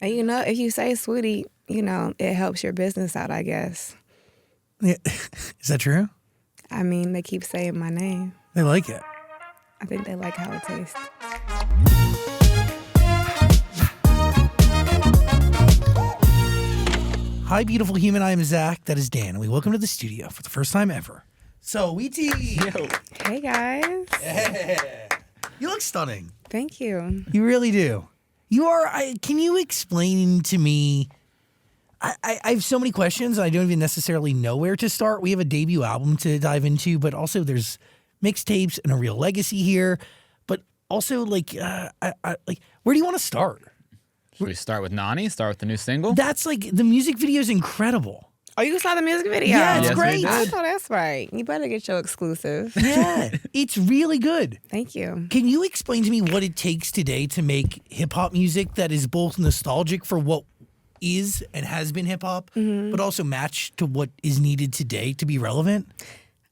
And if you say Saweetie, it helps your business out, I guess. Yeah. Is that true? I mean, they keep saying my name. They like it. I think they like how it tastes. Hi, beautiful human. I am Zach. That is Dan. And we welcome to the studio for the first time ever. Saweetie. Yo. Hey, guys. Yeah. You look stunning. Thank you. You really do. You are. Can you explain to me? I have so many questions. I don't even necessarily know where to start. We have a debut album to dive into, but also there's mixtapes and a real legacy here. But also, where do you want to start? Should we start with NANi? Start with the new single? That's the music video is incredible. Oh, you saw the music video? Yeah, it's Yes, we great. did. I know that's right. You better get your exclusive. Yeah, it's really good. Thank you. Can you explain to me what it takes today to make hip-hop music that is both nostalgic for what is and has been hip-hop, but also match to what is needed today to be relevant?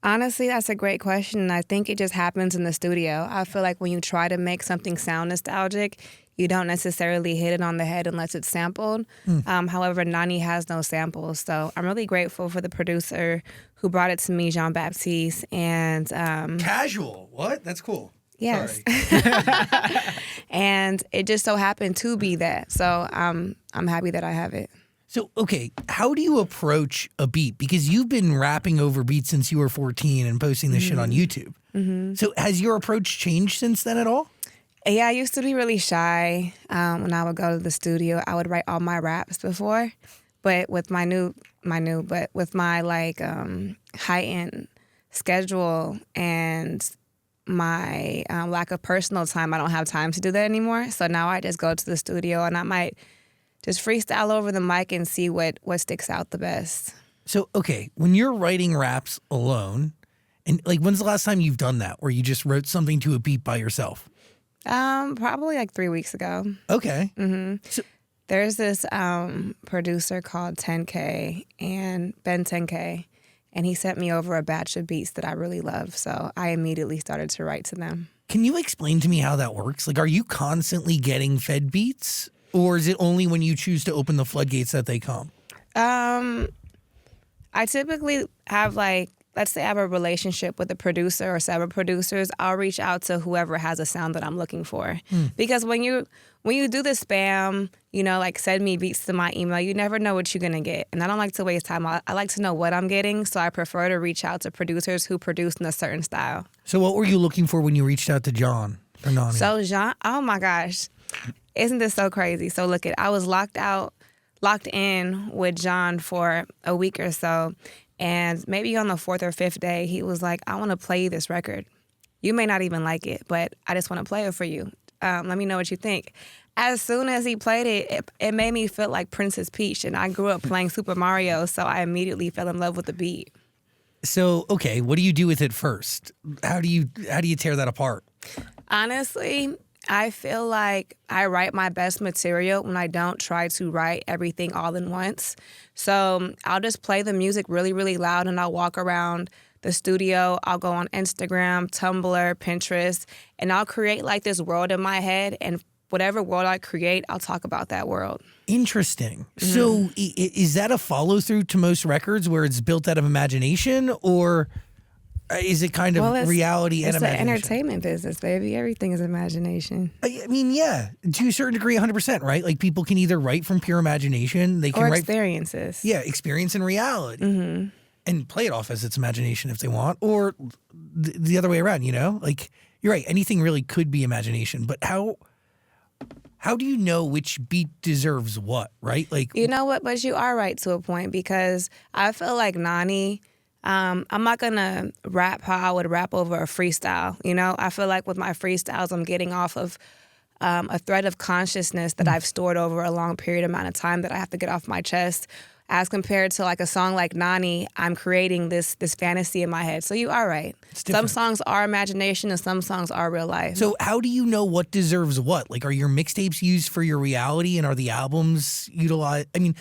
Honestly, that's a great question. And I think it just happens in the studio. I feel like when you try to make something sound nostalgic, you don't necessarily hit it on the head unless it's sampled. However, NANi has no samples. So I'm really grateful for the producer who brought it to me, Jean-Baptiste. And Casual. What? That's cool. yes. Sorry. And it just so happened to be that. So I'm happy that I have it. So, okay, how do you approach a beat? Because you've been rapping over beats since you were 14 and posting this shit on YouTube. So has your approach changed since then at all? Yeah, I used to be really shy when I would go to the studio. I would write all my raps before, but with my heightened schedule and my lack of personal time, I don't have time to do that anymore. So now I just go to the studio and I might just freestyle over the mic and see what sticks out the best. So, okay, when you're writing raps alone, and when's the last time you've done that where you just wrote something to a beat by yourself? Probably 3 weeks ago. Okay. There's this producer called 10K and Ben 10K, and he sent me over a batch of beats that I really love. So I immediately started to write to them. Can you explain to me how that works? Are you constantly getting fed beats? Or is it only when you choose to open the floodgates that they come? I typically have let's say I have a relationship with a producer or several producers, I'll reach out to whoever has a sound that I'm looking for. Because when you do the spam, send me beats to my email, you never know what you're going to get. And I don't like to waste time. I like to know what I'm getting, so I prefer to reach out to producers who produce in a certain style. So what were you looking for when you reached out to John or NANi? So John, oh my gosh, isn't this so crazy? So look, I was locked in with John for a week or so. And maybe on the 4th or 5th day, he was like, I want to play you this record. You may not even like it, but I just want to play it for you. Let me know what you think. As soon as he played it, it made me feel like Princess Peach. And I grew up playing Super Mario, so I immediately fell in love with the beat. So, okay, what do you do with it first? How do you tear that apart? Honestly, I feel like I write my best material when I don't try to write everything all in once. So I'll just play the music really, really loud and I'll walk around the studio. I'll go on Instagram, Tumblr, Pinterest, and I'll create this world in my head. And whatever world I create, I'll talk about that world. Interesting. So is that a follow through to most records where it's built out of imagination, or is it kind of reality and imagination? It's an entertainment business, baby. Everything is imagination. I mean, yeah, to a certain degree, 100%, right? People can either write from pure imagination, they can or write experiences. Yeah, experience and reality, and play it off as its imagination if they want, or the other way around. You're right. Anything really could be imagination, but how do you know which beat deserves what? Right? You know what? But you are right to a point, because I feel like NANi. I'm not going to rap how I would rap over a freestyle. I feel like with my freestyles, I'm getting off of a thread of consciousness that I've stored over a long period amount of time that I have to get off my chest. As compared to a song like NANi, I'm creating this fantasy in my head. So you are right. Some songs are imagination and some songs are real life. So how do you know what deserves what? Are your mixtapes used for your reality, and are the albums utilized? I mean,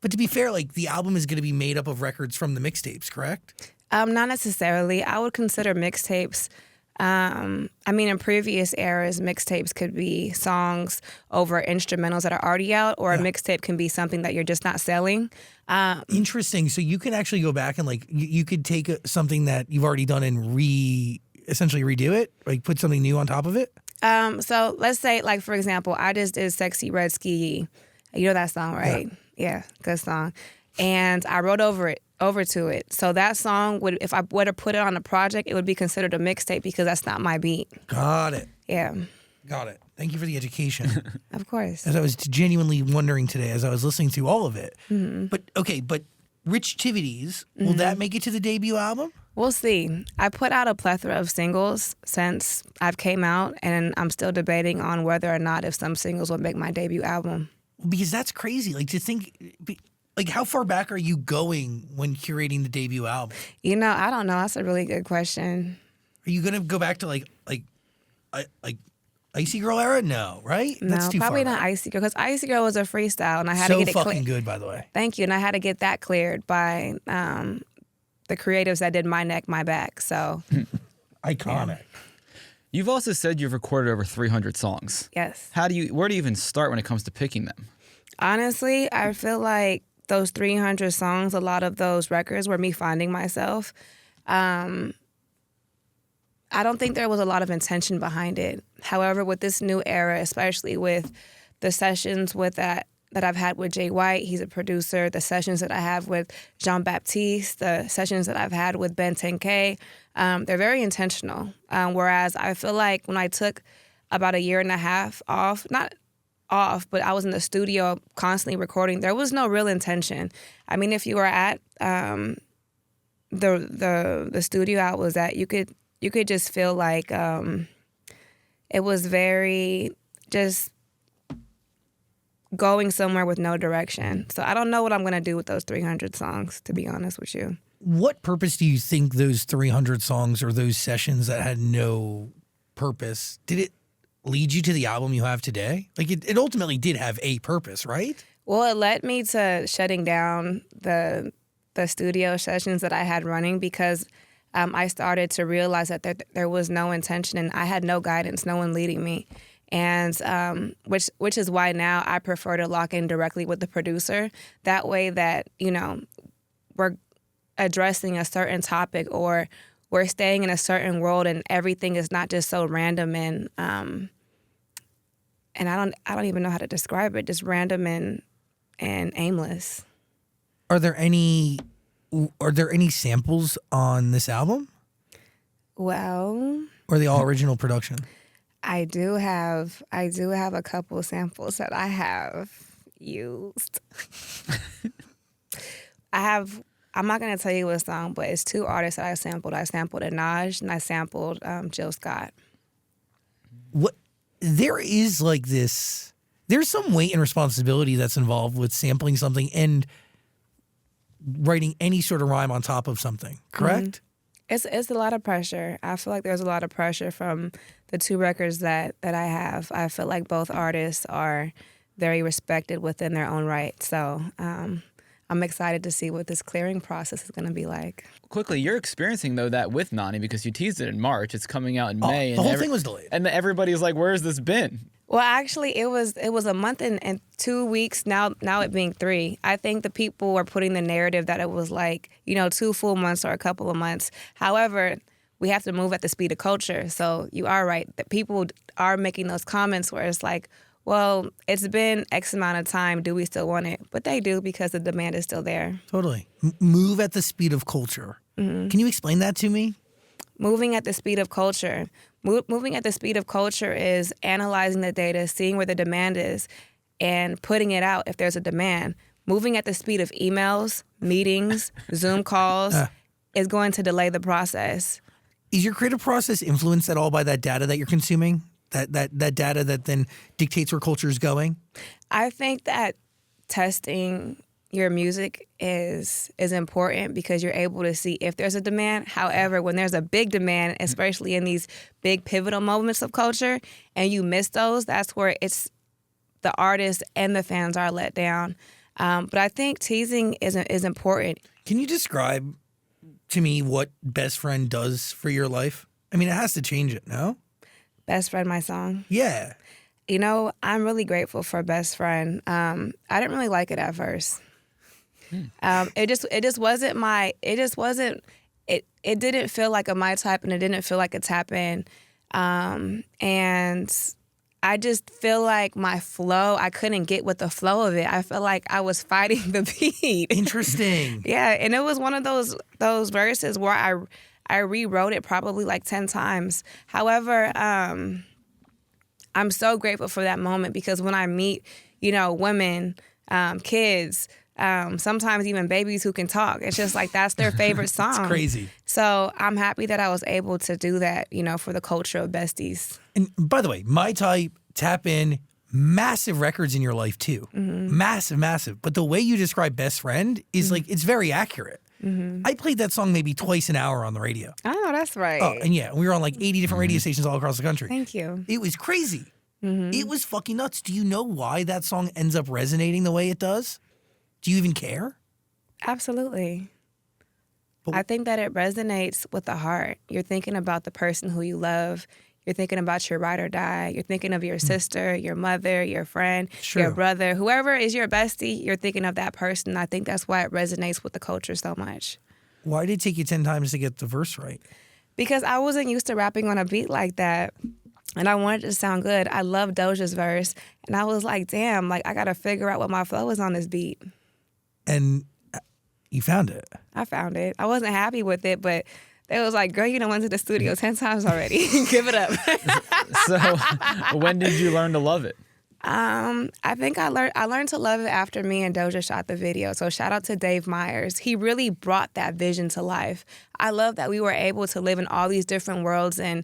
but to be fair, the album is going to be made up of records from the mixtapes, correct? Not necessarily. I would consider mixtapes I mean, in previous eras, mixtapes could be songs over instrumentals that are already out, or a mixtape can be something that you're just not selling. Interesting. So you can actually go back and like you could take something that you've already done and essentially redo it, like put something new on top of it. So let's say, like for example, I just did "Sexy Red Ski." You know that song, right? Yeah, good song. And I wrote over to it. So that song would, if I were to put it on a project, it would be considered a mixtape because that's not my beat. Got it. Yeah. Got it. Thank you for the education. Of course. As I was genuinely wondering today as I was listening to all of it. Mm-hmm. But Rich Tivities, will that make it to the debut album? We'll see. I put out a plethora of singles since I've came out, and I'm still debating on whether or not if some singles will make my debut album. Because that's crazy. Like to think, like how far back are you going when curating the debut album? You know, I don't know. That's a really good question. Are you gonna go back to like Icy Grl era? No, right? That's No, too probably far not back. Icy Grl, because Icy Grl was a freestyle, and I had So to get it fucking cleared. good, by the way. Thank you, and I had to get that cleared by the creatives that did My Neck, My Back. So, Iconic. You've also said you've recorded over 300 songs. yes. Where do you even start when it comes to picking them? Honestly, I feel like those 300 songs, a lot of those records were me finding myself. I don't think there was a lot of intention behind it. However, with this new era, especially with the sessions with that I've had with Jay White, he's a producer, the sessions that I have with Jean-Baptiste, the sessions that I've had with Ben 10K, they're very intentional. Whereas I feel like when I took about a year and a half off, not off, but I was in the studio constantly recording, there was no real intention. I mean, if you were at the studio I was at, you could just feel like it was very just going somewhere with no direction. So I don't know what I'm going to do with those 300 songs, to be honest with you. What purpose do you think those 300 songs or those sessions that had no purpose, did it lead you to the album you have today? Like it ultimately did have a purpose, right? Well, it led me to shutting down the studio sessions that I had running because I started to realize that there was no intention and I had no guidance, no one leading me. And which is why now I prefer to lock in directly with the producer. That way that, you know, we're addressing a certain topic or we're staying in a certain world and everything is not just so random and I don't even know how to describe it, just random and aimless. Are there any samples on this album? Well, Or are they all original production? I do have a couple samples that I have used. I'm not gonna tell you what song, but it's two artists that I sampled. I sampled NANi and I sampled Jill Scott. What there is like this, there's some weight and responsibility that's involved with sampling something and writing any sort of rhyme on top of something, correct? It's a lot of pressure. I feel like there's a lot of pressure from the two records that I have. I feel like both artists are very respected within their own right. So I'm excited to see what this clearing process is going to be like. Quickly, you're experiencing, though, that with NANi because you teased it in March. It's coming out in May. The whole thing was delayed. And everybody's like, where's this been? Well, actually, it was a month and 2 weeks, now it being 3. I think the people were putting the narrative that it was like, 2 full months or a couple of months. However, we have to move at the speed of culture. So you are right that people are making those comments where it's like, well, it's been X amount of time. Do we still want it? But they do because the demand is still there. Totally. Move at the speed of culture. Mm-hmm. Can you explain that to me? Moving at the speed of culture. Moving at the speed of culture is analyzing the data, seeing where the demand is, and putting it out if there's a demand. Moving at the speed of emails, meetings, Zoom calls is going to delay the process. Is your creative process influenced at all by that data that you're consuming? That data that then dictates where culture is going? I think that testing your music is important because you're able to see if there's a demand. However, when there's a big demand, especially in these big pivotal moments of culture, and you miss those, that's where it's the artists and the fans are let down. But I think teasing is important. Can you describe to me what Best Friend does for your life? I mean, it has to change it, no? Best Friend, my song. Yeah. You know, I'm really grateful for Best Friend. I didn't really like it at first. It just wasn't it didn't feel like a my type, and it didn't feel like a tap in. And I just feel like my flow, I couldn't get with the flow of it. I felt like I was fighting the beat. Interesting. Yeah, and it was one of those verses where I rewrote it probably like 10 times. However, I'm so grateful for that moment, because when I meet, you know, women, kids, sometimes even babies who can talk, it's just like that's their favorite song. It's crazy. So I'm happy that I was able to do that, you know, for the culture of besties. And by the way, My Type, Tap In, massive records in your life too. Massive, massive. But the way you describe Best Friend is like, it's very accurate. I played that song maybe twice an hour on the radio. Oh, that's right. Oh, and yeah, we were on like 80 different radio stations all across the country. Thank you. It was crazy. It was fucking nuts. Do you know why that song ends up resonating the way it does? Do you even care? Absolutely. But- I think that it resonates with the heart. You're thinking about the person who you love. You're thinking about your ride or die. You're thinking of your sister, your mother, your friend, your brother. Whoever is your bestie, you're thinking of that person. I think that's why it resonates with the culture so much. Why did it take you 10 times to get the verse right? Because I wasn't used to rapping on a beat like that. And I wanted it to sound good. I love Doja's verse. And I was like, damn, like I got to figure out what my flow is on this beat. And you found it. I found it. I wasn't happy with it, but they was like, girl, you done went to the studio 10 times already. Give it up. So when did you learn to love it? I think I learned to love it after me and Doja shot the video. So shout out to Dave Myers. He really brought that vision to life. I love that we were able to live in all these different worlds and,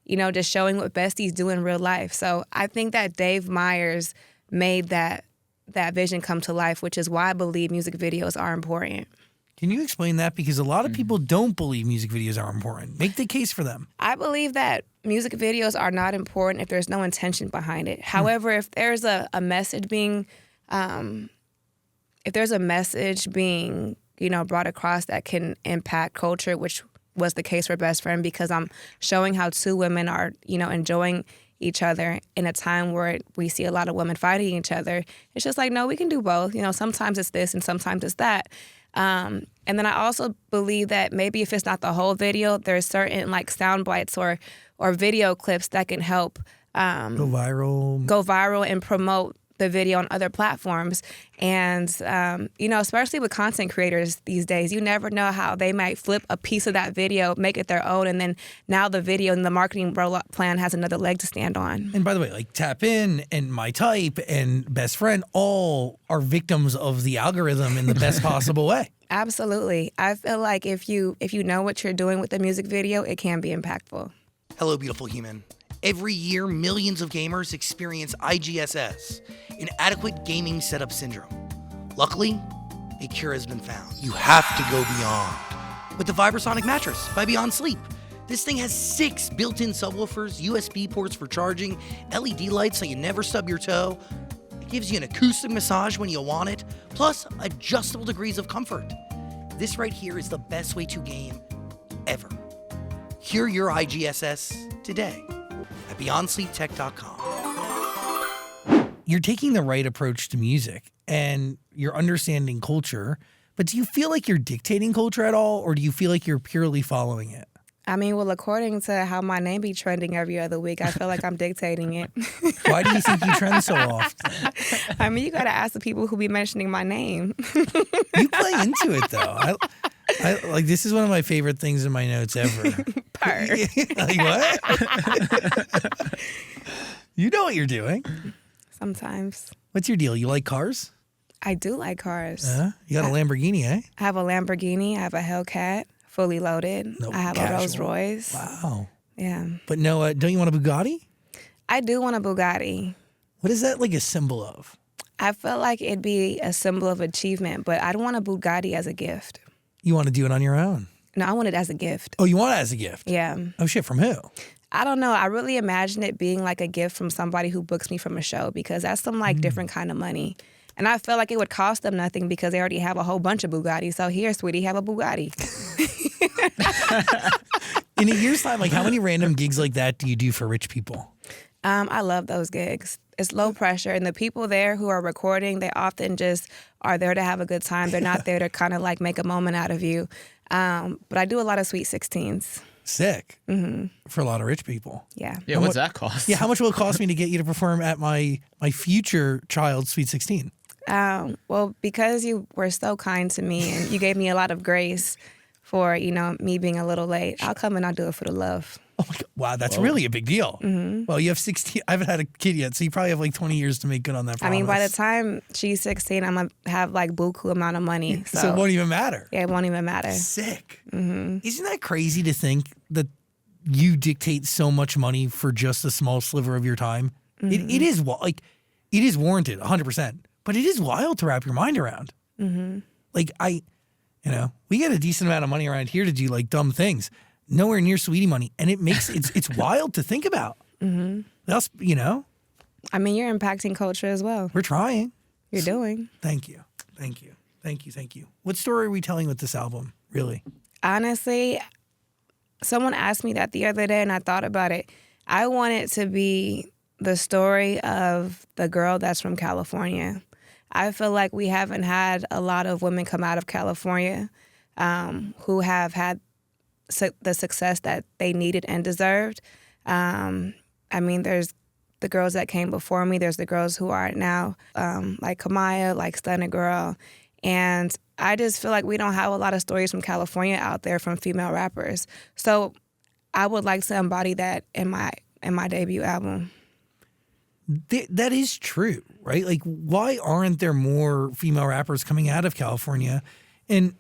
you know, just showing what besties do in real life. So I think that Dave Myers made that vision come to life, which is why I believe music videos are important. Can you explain that? Because a lot of people don't believe music videos are important. Make the case for them. I believe that music videos are not important if there's no intention behind it. However, if there's a message being, you know, brought across that can impact culture, which was the case for Best Friend, because I'm showing how two women are, you know, enjoying each other in a time where we see a lot of women fighting each other. It's just like, no, we can do both. You know, sometimes it's this and sometimes it's that. And then I also believe that maybe if it's not the whole video, there's certain like sound bites or video clips that can help Go viral and promote the video on other platforms. And, you know, especially with content creators these days, you never know how they might flip a piece of that video, make it their own, and then now the video and the marketing rollout plan has another leg to stand on. And by the way, like Tap In and My Type and Best Friend all are victims of the algorithm in the best possible way. Absolutely. I feel like if you know what you're doing with the music video, it can be impactful. Hello, beautiful human. Every year, millions of gamers experience IGSS, inadequate gaming setup syndrome. Luckily, a cure has been found. You have to go beyond with the Vibrasonic mattress by Beyond Sleep. This thing has 6 built-in subwoofers, USB ports for charging, LED lights so you never stub your toe. It gives you an acoustic massage when you want it, plus adjustable degrees of comfort. This right here is the best way to game ever. Cure your IGSS today at BeyondSleepTech.com. You're taking the right approach to music and you're understanding culture, but do you feel like you're dictating culture at all, or do you feel like you're purely following it? I mean, well, according to how my name be trending every other week, I feel like I'm dictating it. Why do you think you trend so often? I mean, you got to ask the people who be mentioning my name. You play into it, though. I like, this is one of my favorite things in my notes ever. Like, what? You know what you're doing. Sometimes. What's your deal? You like cars? I do like cars. You got a Lamborghini, eh? I have a Lamborghini. I have a Hellcat, fully loaded. No, I have casual. a Rolls Royce. Wow. Yeah. But no, don't you want a Bugatti? I do want a Bugatti. What is that like a symbol of? I feel like it'd be a symbol of achievement, but I don't want a Bugatti as a gift. You want to do it on your own? No, I want it as a gift. Oh, you want it as a gift? Yeah. Oh, shit, from who? I don't know. I really imagine it being like a gift from somebody who books me from a show, because that's some like different kind of money. And I feel like it would cost them nothing because they already have a whole bunch of Bugattis. So here, sweetie, have a Bugatti. In a year's time, like how many random gigs like that do you do for rich people? I love those gigs. It's low pressure, and the people there who are recording, they often just are there to have a good time. They're not there to kind of like make a moment out of you. But I do a lot of Sweet 16s. Sick. For a lot of rich people. Yeah. Yeah, what's that cost? Yeah, how much will it cost me to get you to perform at my future child's Sweet 16? Well, because you were so kind to me and you gave me a lot of grace for, me being a little late, I'll come and I'll do it for the love. Oh my God. Wow, that's really a big deal. Well, you have 16. I haven't had a kid yet, so you probably have like 20 years to make good on that promise. I mean, by the time she's 16, I'm going to have like buku amount of money. So it won't even matter. Yeah, it won't even matter. Sick. Isn't that crazy to think that you dictate so much money for just a small sliver of your time? It is like, it is warranted 100%, but it is wild to wrap your mind around. Like we get a decent amount of money around here to do like dumb things. Nowhere near Saweetie money, and it makes it's wild to think about. That's I mean, you're impacting culture as well. We're trying. You're doing. Thank you. What story are we telling with this album? Really? Honestly, someone asked me that the other day, and I thought about it. I want it to be the story of the girl that's from California. I feel like we haven't had a lot of women come out of California who have had the success that they needed and deserved. I mean, there's the girls that came before me. There's the girls who are now, like Kamaya, like Icy Grl. And I just feel like we don't have a lot of stories from California out there from female rappers. So I would like to embody that in my debut album. That is true, right? Like, why aren't there more female rappers coming out of California? And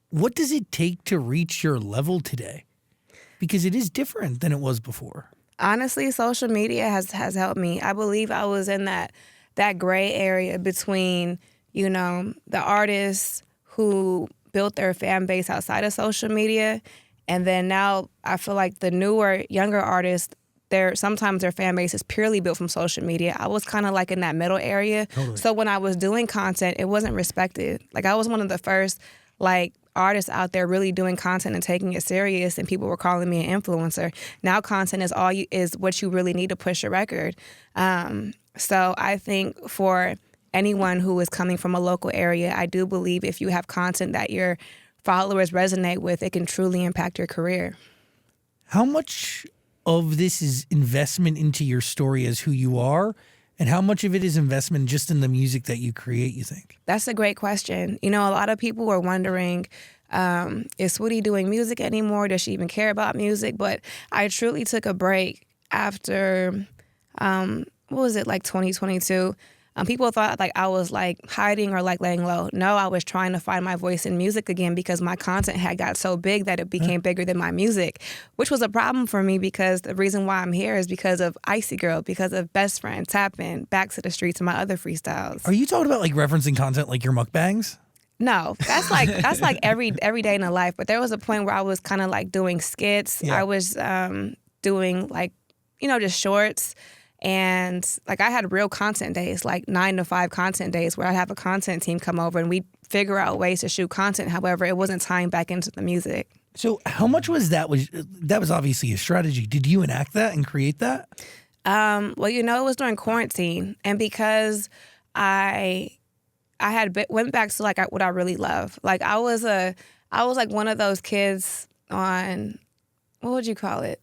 what does it take to reach your level today? Because it is different than it was before. Honestly, social media has helped me. I believe I was in that gray area between, the artists who built their fan base outside of social media, and then now I feel like the newer, younger artists, sometimes their fan base is purely built from social media. I was kind of like in that middle area. Totally. So when I was doing content, it wasn't respected. Like I was one of the first artists out there really doing content and taking it serious, and people were calling me an influencer. Now content is what you really need to push a record. So I think for anyone who is coming from a local area, I do believe if you have content that your followers resonate with, it can truly impact your career. How much of this is investment into your story as who you are, and how much of it is investment just in the music that you create, you think? That's a great question. A lot of people were wondering, is Saweetie doing music anymore? Does she even care about music? But I truly took a break after, 2022? People thought I was hiding or laying low. No, I was trying to find my voice in music again because my content had got so big that it became bigger than my music, which was a problem for me because the reason why I'm here is because of Icy Grl, because of Best Friend, Tappin', Back to the Streets, and my other freestyles. Are you talking about referencing content like your mukbangs? No, that's every day in the life. But there was a point where I was kind of doing skits. Yeah. I was doing just shorts. And I had real content days, 9 to 5 content days where I'd have a content team come over and we'd figure out ways to shoot content. However, it wasn't tying back into the music. So how much was that? That was obviously a strategy. Did you enact that and create that? Well, it was during quarantine. And because I had went back to what I really love. I was one of those kids on, what would you call it?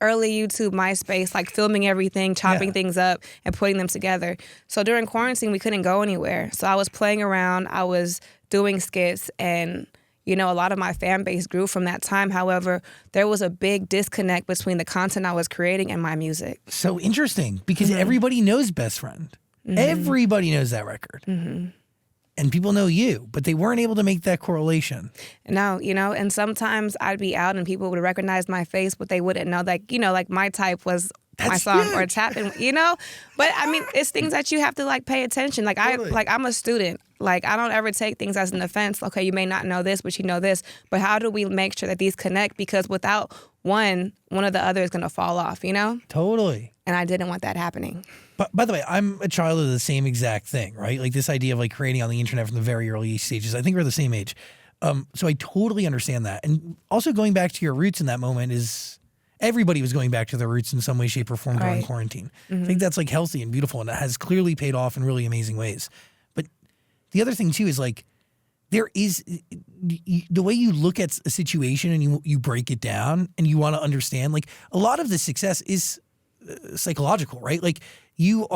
Early YouTube, MySpace, filming everything, chopping things up, and putting them together. So during quarantine, we couldn't go anywhere. So I was playing around, I was doing skits, and, a lot of my fan base grew from that time. However, there was a big disconnect between the content I was creating and my music. So interesting, because everybody knows Best Friend. Everybody knows that record. And people know you, but they weren't able to make that correlation. No, and sometimes I'd be out and people would recognize my face, but they wouldn't know that, my type was my song huge. or tapping, But I mean, it's things that you have to pay attention. Totally. I'm a student. I don't ever take things as an offense. Okay, you may not know this, but you know this. But how do we make sure that these connect? Because without one of the other is going to fall off, Totally. And I didn't want that happening. But by the way, I'm a child of the same exact thing, right? This idea of creating on the internet from the very early stages. I think we're the same age. So I totally understand that. And also going back to your roots in that moment is everybody was going back to their roots in some way, shape, or form during Right. quarantine. I think that's like healthy and beautiful, and it has clearly paid off in really amazing ways. But the other thing too is like there is the way you look at a situation and you break it down and you want to understand. Like a lot of the success is psychological, right? Like you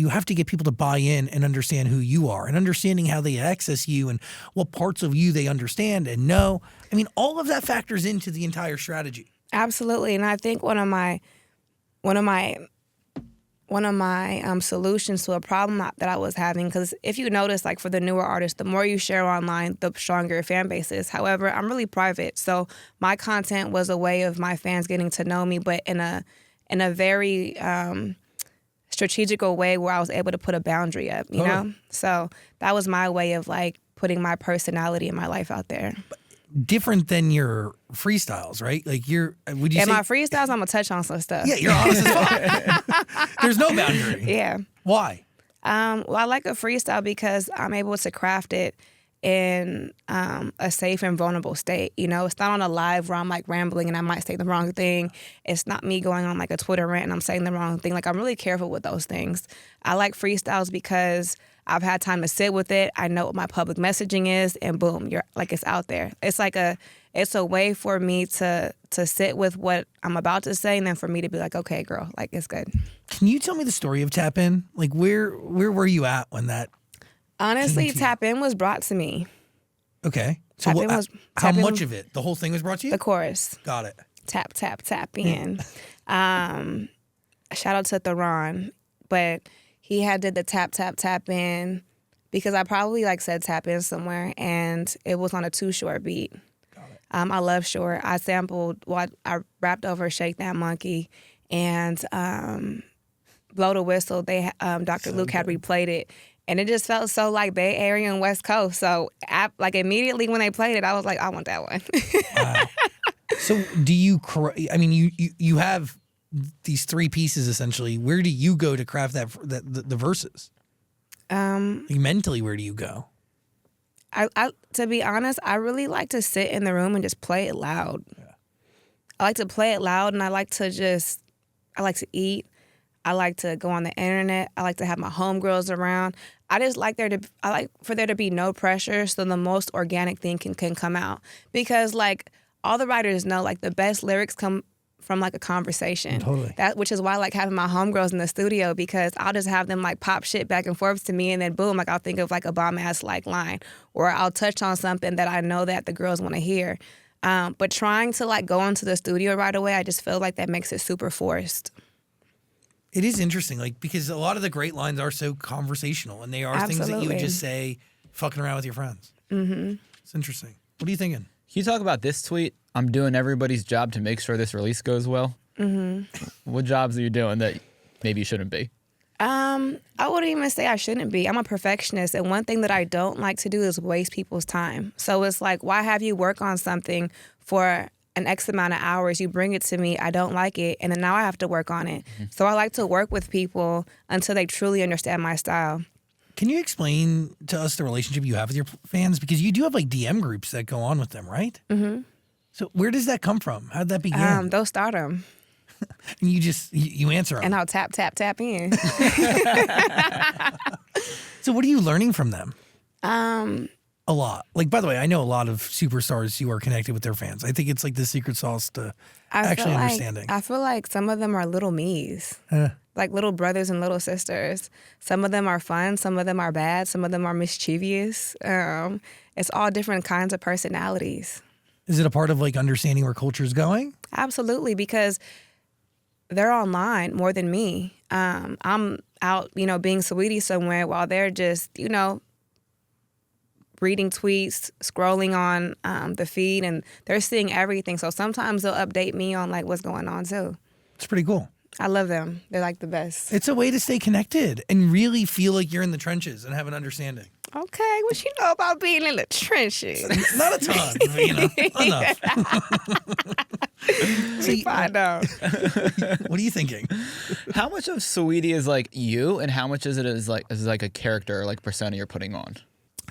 have to get people to buy in and understand who you are and understanding how they access you and what parts of you they understand and know. I mean, all of that factors into the entire strategy. Absolutely, and I think one of my solutions to a problem that I was having, because if you notice, like for the newer artists, the more you share online, the stronger your fan base is. However, I'm really private, so my content was a way of my fans getting to know me, but in a very strategical way where I was able to put a boundary up, you know? So that was my way of like putting my personality and my life out there. Different than your freestyles, right? Like would you say? In my freestyles, I'm gonna touch on some stuff. Yeah, you're honest as fuck. There's no boundary. Yeah. Why? Well, I like a freestyle because I'm able to craft it in a safe and vulnerable state. You know, it's not on a live where I'm like rambling and I might say the wrong thing. It's not me going on like a Twitter rant and I'm saying the wrong thing. Like I'm really careful with those things. I like freestyles because I've had time to sit with it. I know what my public messaging is, and boom, it's out there. It's a way for me to sit with what I'm about to say, and then for me to be like, okay, girl, like it's good. Can you tell me the story of Tap In? Like where were you at when that? Honestly, Tap In was brought to me. Okay. So how much of it? The whole thing was brought to you? The chorus. Got it. Tap, tap, tap in. Shout out to Theron, but he did the tap, tap, tap in because I probably said tap in somewhere, and it was on a Too Short beat. Got it. I love Short. I I rapped over Shake That Monkey, and Blow the Whistle. Dr. Luke had replayed it, and it just felt so like Bay Area and West Coast. So immediately when they played it, I was like, I want that one. Wow. So do you? I mean, you have these three pieces essentially. Where do you go to craft the verses? Like mentally, where do you go? I to be honest, I really like to sit in the room and just play it loud. Yeah. I like to play it loud, and I like to eat. I like to go on the internet. I like to have my homegirls around. I like for there to be no pressure, so the most organic thing can come out. Because all the writers know, the best lyrics come from a conversation. Totally. Which is why I like having my homegirls in the studio, because I'll just have them pop shit back and forth to me, and then boom, I'll think of a bomb ass line, or I'll touch on something that I know that the girls want to hear. But trying to go into the studio right away, I just feel like that makes it super forced. It is interesting, because a lot of the great lines are so conversational, and they are things that you would just say fucking around with your friends. Mm-hmm. It's interesting. What are you thinking? Can you talk about this tweet? I'm doing everybody's job to make sure this release goes well. Mm-hmm. What jobs are you doing that maybe you shouldn't be? I wouldn't even say I shouldn't be. I'm a perfectionist, and one thing that I don't like to do is waste people's time. So it's why have you work on something for an X amount of hours? You bring it to me, I don't like it, and then now I have to work on it. Mm-hmm. So I like to work with people until they truly understand my style. Can you explain to us the relationship you have with your fans? Because you do have DM groups that go on with them, right? Mm-hmm. So where does that come from? How did that begin? They'll start them. And you answer them. And I'll tap, tap, tap in. So what are you learning from them? A lot. By the way, I know a lot of superstars who are connected with their fans. I think it's the secret sauce to actually understanding. I feel like some of them are little me's. Like little brothers and little sisters. Some of them are fun. Some of them are bad. Some of them are mischievous. It's all different kinds of personalities. Is it a part of understanding where culture is going? Absolutely, because they're online more than me. I'm out, being Saweetie somewhere while they're just, reading tweets, scrolling on the feed, and they're seeing everything. So sometimes they'll update me on what's going on too. It's pretty cool. I love them. They're the best. It's a way to stay connected and really feel like you're in the trenches and have an understanding. Okay, what you know about being in the trenches? Not a ton, but, enough. So find out. What are you thinking? How much of Saweetie is you, and how much is it is a character persona you're putting on?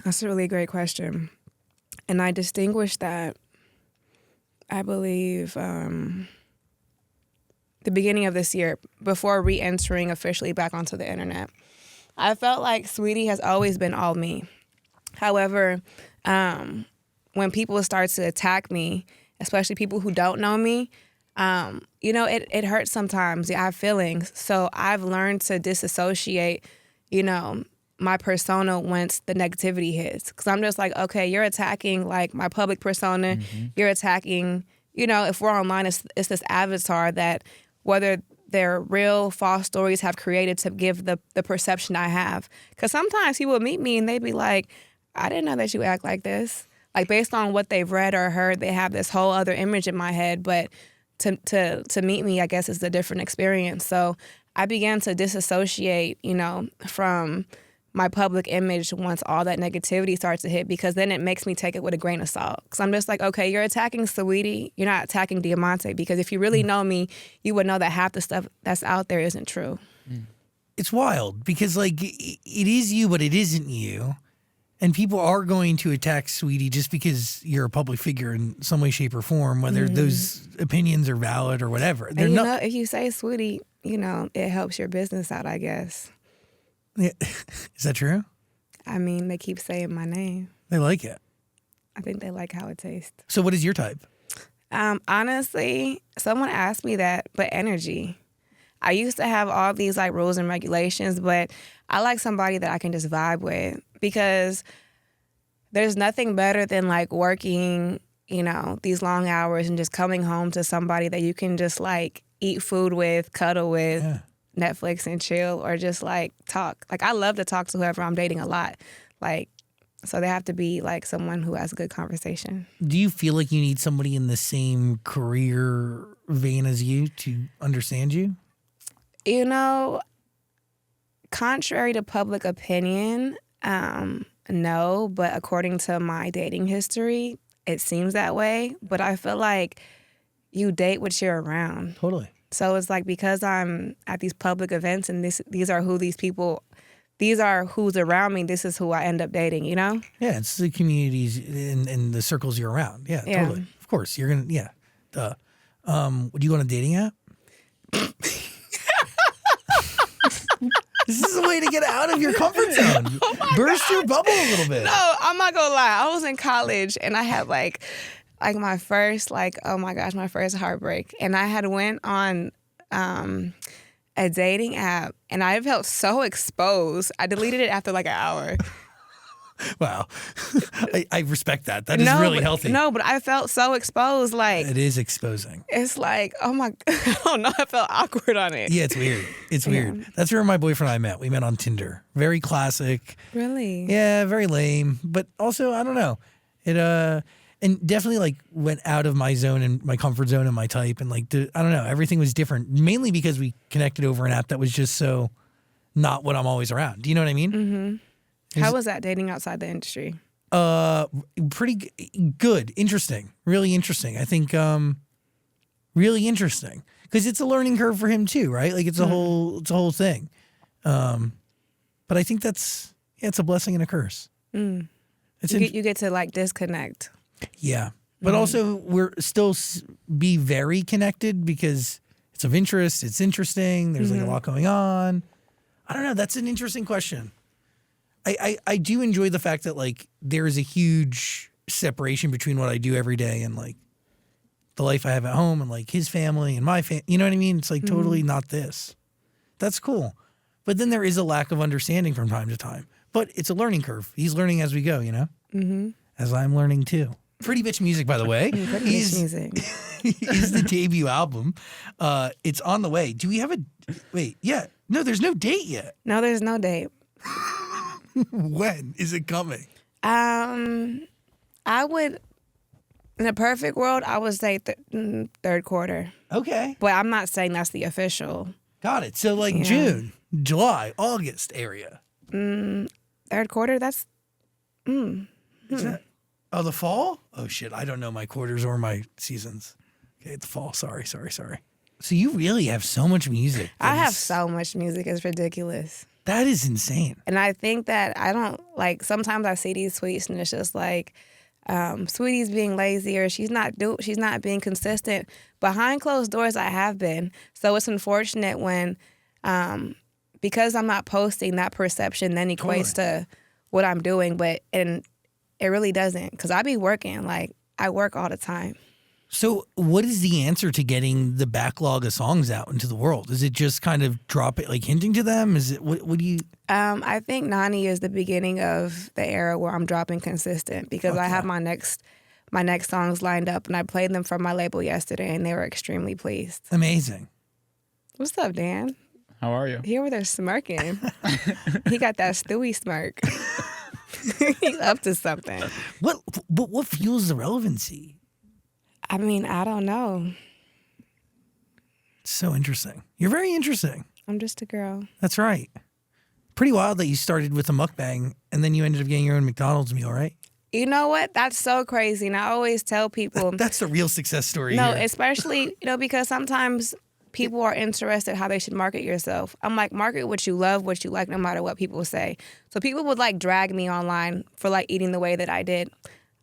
That's a really great question. And I distinguished that, I believe, the beginning of this year, before re-entering officially back onto the internet. I felt like Saweetie has always been all me. However, when people start to attack me, especially people who don't know me, it hurts sometimes. I have feelings. So I've learned to disassociate, my persona once the negativity hits. Because I'm just like, okay, you're attacking like my public persona. Mm-hmm. You're attacking, if we're online, it's this avatar that whether they're real, false stories have created to give the perception I have. Because sometimes people will meet me and they'd be like, I didn't know that you act like this. Like based on what they've read or heard, they have this whole other image in my head. But to meet me, I guess, is a different experience. So I began to disassociate, from my public image once all that negativity starts to hit, because then it makes me take it with a grain of salt. Because I'm just like, okay, you're attacking Saweetie, you're not attacking Diamonté, because if you really know me, you would know that half the stuff that's out there isn't true. It's wild because like it is you, but it isn't you. And people are going to attack Saweetie just because you're a public figure in some way, shape, or form, whether those opinions are valid or whatever. And if you say Saweetie, it helps your business out, I guess. Yeah. Is that true? I mean, they keep saying my name. They like it. I think they like how it tastes. So what is your type? Honestly, someone asked me that, but energy. I used to have all these like rules and regulations, but I like somebody that I can just vibe with, because there's nothing better than like working, these long hours and just coming home to somebody that you can just like eat food with, cuddle with, Netflix and chill, or just like talk. Like I love to talk to whoever I'm dating a lot. Like, so they have to be like someone who has a good conversation. Do you feel like you need somebody in the same career vein as you to understand you? Contrary to public opinion, no, but according to my dating history, it seems that way. But I feel like you date what you're around. Totally. So it's like, because I'm at these public events and these are who's around me, this is who I end up dating, Yeah, it's the communities and the circles you're around. Yeah, totally. Of course, you're going to, duh. Would you go on a dating app? This is a way to get out of your comfort zone. Burst your bubble a little bit. No, I'm not going to lie. I was in college and I had like my first, my first heartbreak. And I had went on a dating app and I felt so exposed. I deleted it after like an hour. Wow. I respect that. That is really healthy. No, but I felt so exposed. Like, it is exposing. It's like, oh my, I don't know. I felt awkward on it. Yeah, it's weird. It's weird. That's where my boyfriend and I met. We met on Tinder. Very classic. Really? Yeah, very lame. But also, I don't know. It, and definitely like went out of my zone and my comfort zone and my type. And like, I don't know, everything was different. Mainly because we connected over an app that was just so not what I'm always around. Do you know what I mean? Mm-hmm. How was that dating outside the industry? Pretty good. Interesting. Really interesting. I think really interesting because it's a learning curve for him too, right? Like it's a whole thing. But I think it's a blessing and a curse. Mm. You get to like disconnect. Yeah. But also we're still be very connected because it's of interest. It's interesting. There's like a lot going on. I don't know. That's an interesting question. I do enjoy the fact that like there is a huge separation between what I do every day and like the life I have at home and like his family and my family. You know what I mean? It's like totally not this. That's cool. But then there is a lack of understanding from time to time. But it's a learning curve. He's learning as we go, as I'm learning too. Pretty Bitch Music, by the way, is the debut album. It's on the way. Do we have no, there's no date yet. No, there's no date. When is it coming? I would, in a perfect world, I would say third quarter. Okay. But I'm not saying that's the official. Got it. So like June, July, August area. Third quarter, that's... Is that, the fall? Oh, shit. I don't know my quarters or my seasons. Okay, the fall. Sorry. So you really have so much music. I have so much music. It's ridiculous. That is insane. And I think that I don't, like, sometimes I see these tweets and it's just like, Saweetie's being lazy or she's not being consistent. Behind closed doors, I have been. So it's unfortunate when, because I'm not posting, that perception then equates to what I'm doing, and it really doesn't, because I be working. Like, I work all the time. So what is the answer to getting the backlog of songs out into the world? Is it just kind of drop it, like hinting to them? Is it, what do you? I think NANi is the beginning of the era where I'm dropping consistent, because I have my next songs lined up, and I played them from my label yesterday, and they were extremely pleased. Amazing. What's up, Dan? How are you? He over there smirking. He got that Stewie smirk. He's up to something. What fuels the relevancy? I mean, I don't know. It's so interesting. You're very interesting. I'm just a girl. That's right. Pretty wild that you started with a mukbang and then you ended up getting your own McDonald's meal, right? You know what? That's so crazy. And I always tell people. That's the real success story No, here. especially, because sometimes people are interested how they should market yourself. I'm like, market what you love, what you like, no matter what people say. So people would like drag me online for like eating the way that I did.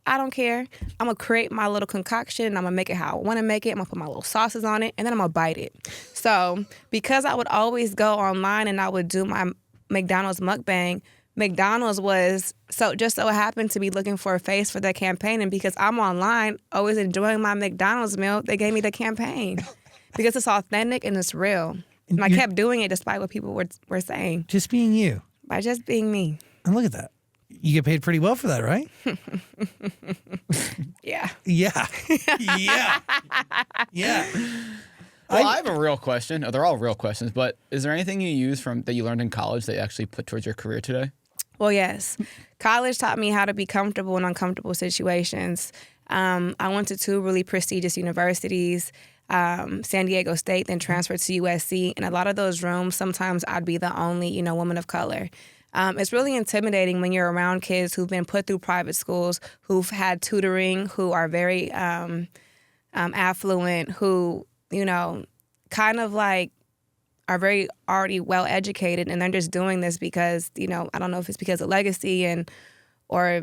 I don't care. I'm going to create my little concoction. I'm going to make it how I want to make it. I'm going to put my little sauces on it, and then I'm going to bite it. So because I would always go online and I would do my McDonald's mukbang, McDonald's was just so happened to be looking for a face for their campaign. And because I'm online, always enjoying my McDonald's meal, they gave me the campaign. Because it's authentic and it's real. And I kept doing it despite what people were saying. Just being you. By just being me. And look at that. You get paid pretty well for that, right? Yeah. Yeah. Yeah. Yeah. Well, I have a real question. Oh, they're all real questions, but is there anything you use that you learned in college that you actually put towards your career today? Well, yes. College taught me how to be comfortable in uncomfortable situations. I went to 2 really prestigious universities, San Diego State, then transferred to USC. And a lot of those rooms, sometimes I'd be the only, woman of color. It's really intimidating when you're around kids who've been put through private schools, who've had tutoring, who are very affluent, who, kind of like are very already well educated, and they're just doing this because, I don't know if it's because of legacy or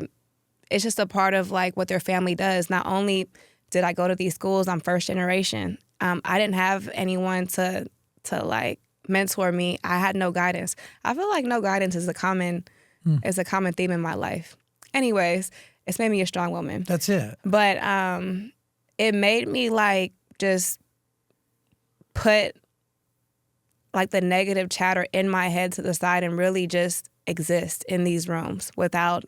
it's just a part of like what their family does. Not only did I go to these schools, I'm first generation. I didn't have anyone to like mentor me. I had no guidance. I feel like no guidance is a common theme in my life. Anyways, it's made me a strong woman. That's it. But it made me like just put like the negative chatter in my head to the side and really just exist in these rooms without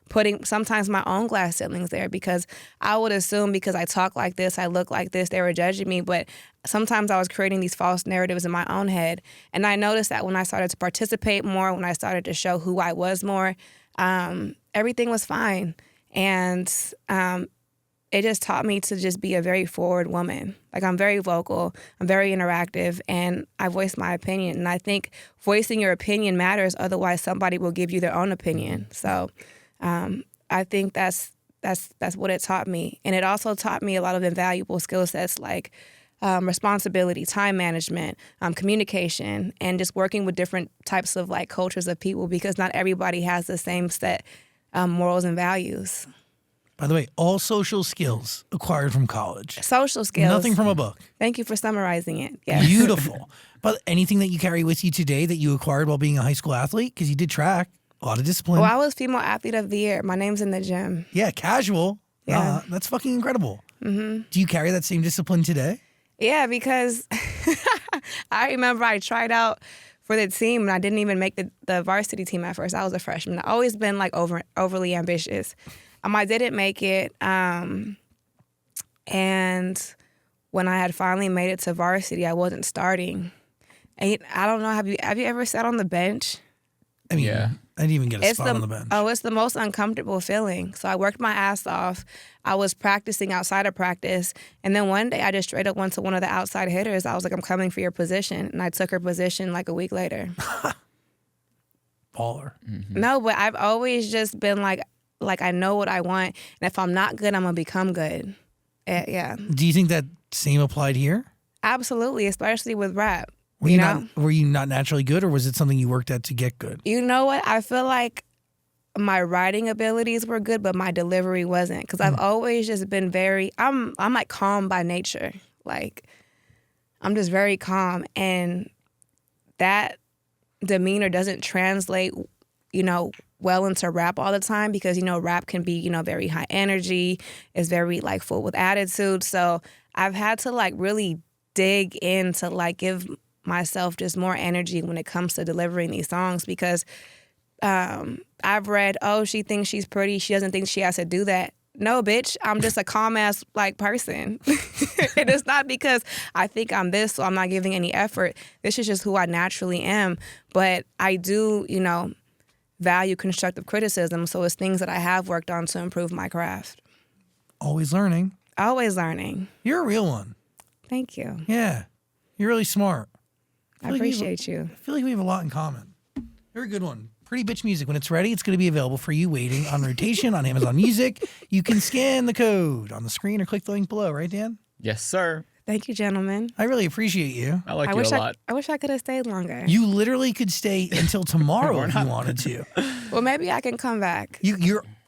putting sometimes my own glass ceilings there, because I would assume because I talk like this, I look like this, they were judging me. But sometimes I was creating these false narratives in my own head. And I noticed that when I started to participate more, when I started to show who I was more, everything was fine. And it just taught me to just be a very forward woman. Like, I'm very vocal, I'm very interactive, and I voice my opinion. And I think voicing your opinion matters, otherwise somebody will give you their own opinion. So I think that's what it taught me. And it also taught me a lot of invaluable skill sets like responsibility, time management, communication, and just working with different types of like cultures of people, because not everybody has the same set morals and values. By the way, all social skills acquired from college. Social skills. Nothing from a book. Thank you for summarizing it. Yes. Beautiful. But anything that you carry with you today that you acquired while being a high school athlete? Because you did track. A lot of discipline. Well, I was Female Athlete of the Year. My name's in the gym. Yeah, casual. Yeah. That's fucking incredible. Mm-hmm. Do you carry that same discipline today? Yeah, because I remember I tried out for the team and I didn't even make the varsity team at first. I was a freshman. I've always been like overly ambitious. I didn't make it. And when I had finally made it to varsity, I wasn't starting. And I don't know, have you ever sat on the bench? I mean, yeah. I didn't even get a spot on the bench. Oh, it's the most uncomfortable feeling. So I worked my ass off. I was practicing outside of practice. And then one day I just straight up went to one of the outside hitters. I was like, I'm coming for your position. And I took her position like a week later. Baller. Mm-hmm. No, but I've always just been like I know what I want. And if I'm not good, I'm going to become good. Yeah. Do you think that same applied here? Absolutely, especially with rap. Were you not naturally good, or was it something you worked at to get good? You know what? I feel like my writing abilities were good, but my delivery wasn't. Because I've always just been I'm like calm by nature. Like, I'm just very calm. And that demeanor doesn't translate, well into rap all the time because, rap can be, very high energy. It's very like full with attitude. So I've had to like really dig in to like give myself just more energy when it comes to delivering these songs because I've read, she thinks she's pretty. She doesn't think she has to do that. No, bitch, I'm just a calm ass like person. And it's not because I think I'm this, so I'm not giving any effort. This is just who I naturally am. But I do, value constructive criticism. So it's things that I have worked on to improve my craft. Always learning. Always learning. You're a real one. Thank you. Yeah. You're really smart. I appreciate you. I feel like we have a lot in common. You're a good one. Pretty Bitch Music. When it's ready, it's going to be available for you waiting on rotation on Amazon Music. You can scan the code on the screen or click the link below, right, Dan? Yes, sir. Thank you, gentlemen. I really appreciate you. I like you a lot. I wish I could have stayed longer. You literally could stay until tomorrow if you wanted to. Well, maybe I can come back.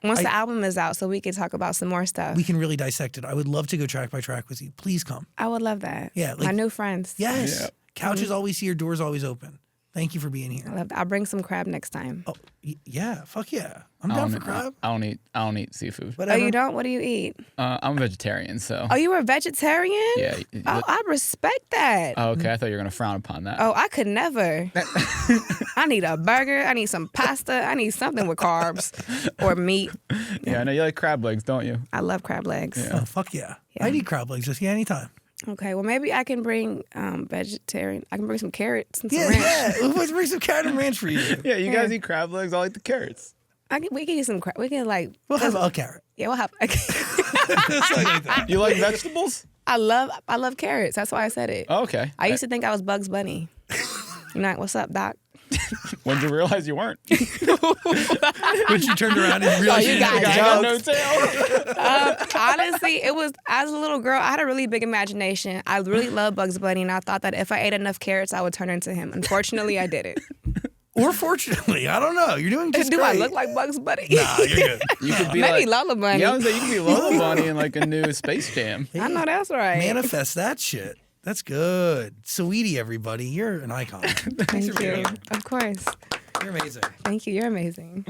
Once the album is out so we can talk about some more stuff. We can really dissect it. I would love to go track by track with you. Please come. I would love that. Yeah. My new friends. Yes. Yeah. Couch is always here. Doors always open. Thank you for being here. I love that. I'll bring some crab next time. Oh, yeah. Fuck yeah. I'm down for crab. I don't eat seafood. Whatever. Oh, you don't? What do you eat? I'm a vegetarian, so. Oh, you were a vegetarian? Yeah. Oh, I respect that. Oh, okay. I thought you were gonna frown upon that. Oh, I could never. I need a burger. I need some pasta. I need something with carbs or meat. Yeah, I know you like crab legs, don't you? I love crab legs. Oh, fuck yeah. I'd eat crab legs with you anytime. Okay, well, maybe I can bring vegetarian. I can bring some carrots and some ranch. Yeah. Let's bring some carrot and ranch for you. Yeah, you guys eat crab legs. I like the carrots. We can use some. We can like. We'll have a carrot. Yeah, we'll have. You like vegetables? I love carrots. That's why I said it. Oh, okay. I used to think I was Bugs Bunny. You're not. What's up, Doc? When did you realize you weren't? When you turned around and realized you got got no tail. Honestly, it was as a little girl. I had a really big imagination. I really loved Bugs Bunny, and I thought that if I ate enough carrots, I would turn into him. Unfortunately, I didn't. Or fortunately, I don't know. You're doing just Do great. I look like Bugs Bunny? Nah, you're good. You could be Maybe like Lola Bunny. Yeah, I was like, you could be Lola Bunny in like a new Space Jam. I know that's right. Manifest that shit. That's good. Saweetie, everybody. You're an icon. Thank you. Of course. You're amazing. Thank you. You're amazing.